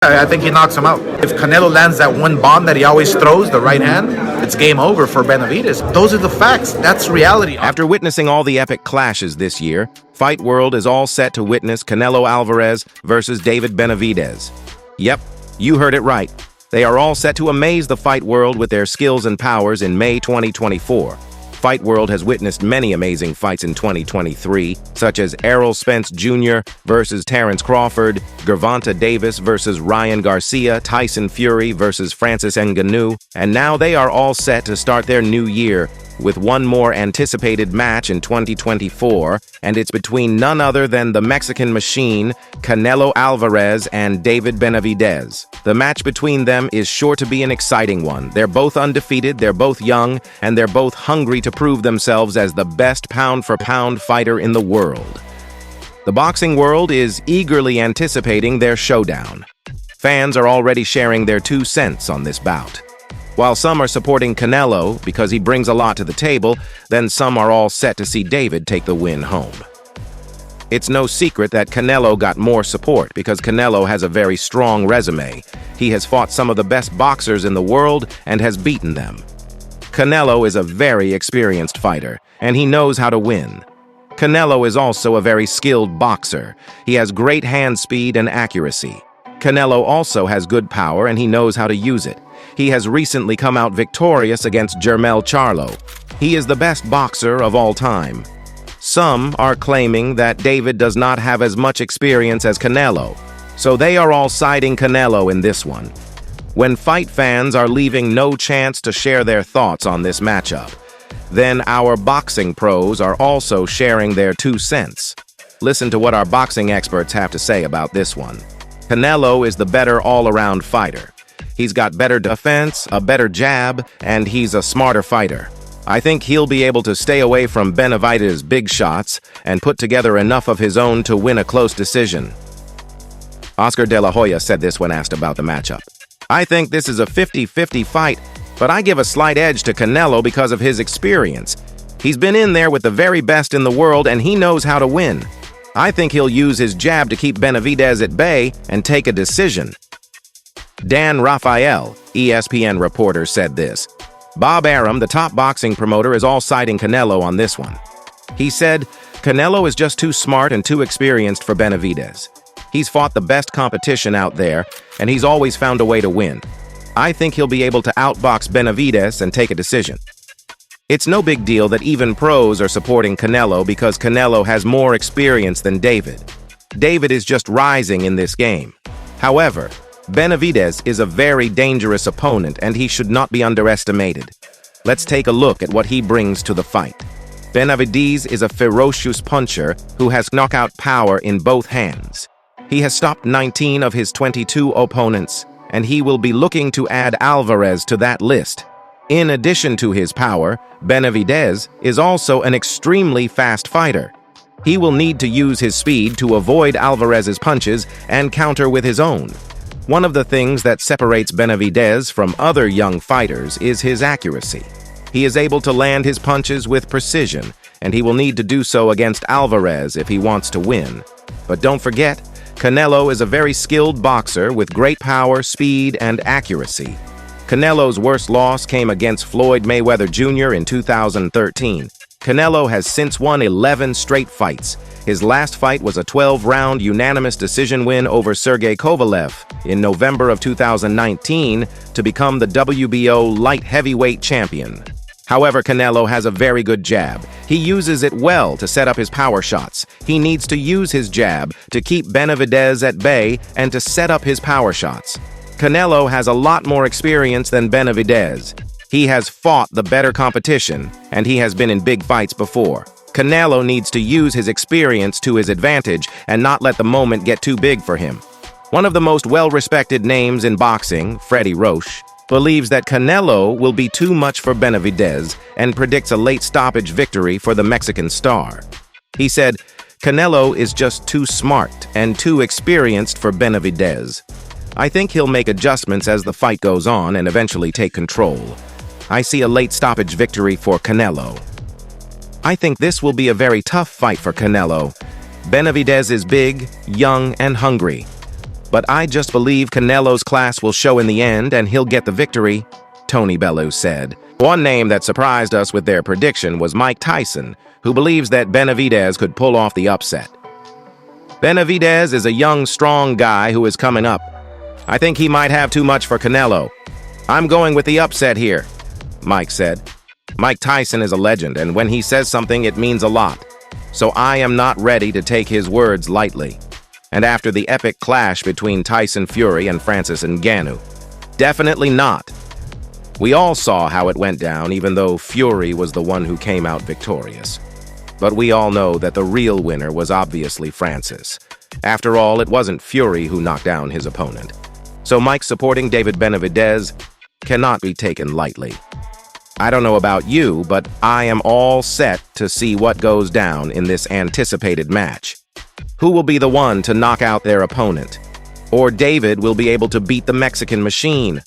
I think he knocks him out. If Canelo lands that one bomb that he always throws, the right hand, it's game over for Benavidez. Those are the facts. That's reality. After witnessing all the epic clashes this year, Fight World is all set to witness Canelo Alvarez versus David Benavidez. Yep, you heard it right. They are all set to amaze the fight world with their skills and powers in May 2024. Fight World has witnessed many amazing fights in 2023, such as Errol Spence Jr. versus Terrence Crawford, Gervonta Davis versus Ryan Garcia, Tyson Fury versus Francis Ngannou, and now they are all set to start their new year with one more anticipated match in 2024, and it's between none other than the Mexican Machine, Canelo Alvarez, and David Benavidez. The match between them is sure to be an exciting one. They're both undefeated, they're both young, and they're both hungry to prove themselves as the best pound-for-pound fighter in the world. The boxing world is eagerly anticipating their showdown. Fans are already sharing their 2 cents on this bout. While some are supporting Canelo because he brings a lot to the table, then some are all set to see David take the win home. It's no secret that Canelo got more support because Canelo has a very strong resume. He has fought some of the best boxers in the world and has beaten them. Canelo is a very experienced fighter, and he knows how to win. Canelo is also a very skilled boxer. He has great hand speed and accuracy. Canelo also has good power and he knows how to use it. He has recently come out victorious against Jermell Charlo. He is the best boxer of all time. Some are claiming that David does not have as much experience as Canelo, so they are all siding Canelo in this one. When fight fans are leaving no chance to share their thoughts on this matchup, then our boxing pros are also sharing their 2 cents. Listen to what our boxing experts have to say about this one. Canelo is the better all-around fighter. He's got better defense, a better jab, and he's a smarter fighter. I think he'll be able to stay away from Benavidez's big shots and put together enough of his own to win a close decision. Oscar De La Hoya said this when asked about the matchup. I think this is a 50-50 fight, but I give a slight edge to Canelo because of his experience. He's been in there with the very best in the world and he knows how to win. I think he'll use his jab to keep Benavidez at bay and take a decision. Dan Rafael, ESPN reporter, said this. Bob Arum, the top boxing promoter, is all siding Canelo on this one. He said, Canelo is just too smart and too experienced for Benavidez. He's fought the best competition out there, and he's always found a way to win. I think he'll be able to outbox Benavidez and take a decision. It's no big deal that even pros are supporting Canelo because Canelo has more experience than David. David is just rising in this game. However, Benavidez is a very dangerous opponent and he should not be underestimated. Let's take a look at what he brings to the fight. Benavidez is a ferocious puncher who has knockout power in both hands. He has stopped 19 of his 22 opponents, and he will be looking to add Alvarez to that list. In addition to his power, Benavidez is also an extremely fast fighter. He will need to use his speed to avoid Alvarez's punches and counter with his own. One of the things that separates Benavidez from other young fighters is his accuracy. He is able to land his punches with precision, and he will need to do so against Alvarez if he wants to win. But don't forget, Canelo is a very skilled boxer with great power, speed, and accuracy. Canelo's worst loss came against Floyd Mayweather Jr. in 2013. Canelo has since won 11 straight fights. His last fight was a 12-round unanimous decision win over Sergey Kovalev in November of 2019 to become the WBO light heavyweight champion. However, Canelo has a very good jab. He uses it well to set up his power shots. He needs to use his jab to keep Benavidez at bay and to set up his power shots. Canelo has a lot more experience than Benavidez. He has fought the better competition, and he has been in big fights before. Canelo needs to use his experience to his advantage and not let the moment get too big for him. One of the most well-respected names in boxing, Freddie Roach, believes that Canelo will be too much for Benavidez and predicts a late stoppage victory for the Mexican star. He said, Canelo is just too smart and too experienced for Benavidez. I think he'll make adjustments as the fight goes on and eventually take control. I see a late stoppage victory for Canelo. I think this will be a very tough fight for Canelo. Benavidez is big, young, and hungry. But I just believe Canelo's class will show in the end and he'll get the victory, Tony Bellew said. One name that surprised us with their prediction was Mike Tyson, who believes that Benavidez could pull off the upset. Benavidez is a young, strong guy who is coming up. I think he might have too much for Canelo. I'm going with the upset here, Mike said. Mike Tyson is a legend, and when he says something, it means a lot. So I am not ready to take his words lightly. And after the epic clash between Tyson Fury and Francis Ngannou, definitely not. We all saw how it went down, even though Fury was the one who came out victorious. But we all know that the real winner was obviously Francis. After all, it wasn't Fury who knocked down his opponent. So Mike supporting David Benavidez cannot be taken lightly. I don't know about you, but I am all set to see what goes down in this anticipated match. Who will be the one to knock out their opponent? Or David will be able to beat the Mexican Machine?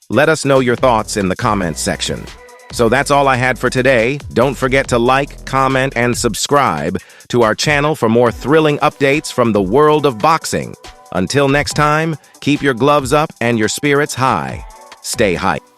Let us know your thoughts in the comments section. So that's all I had for today. Don't forget to like, comment, and subscribe to our channel for more thrilling updates from the world of boxing. Until next time, keep your gloves up and your spirits high. Stay hyped.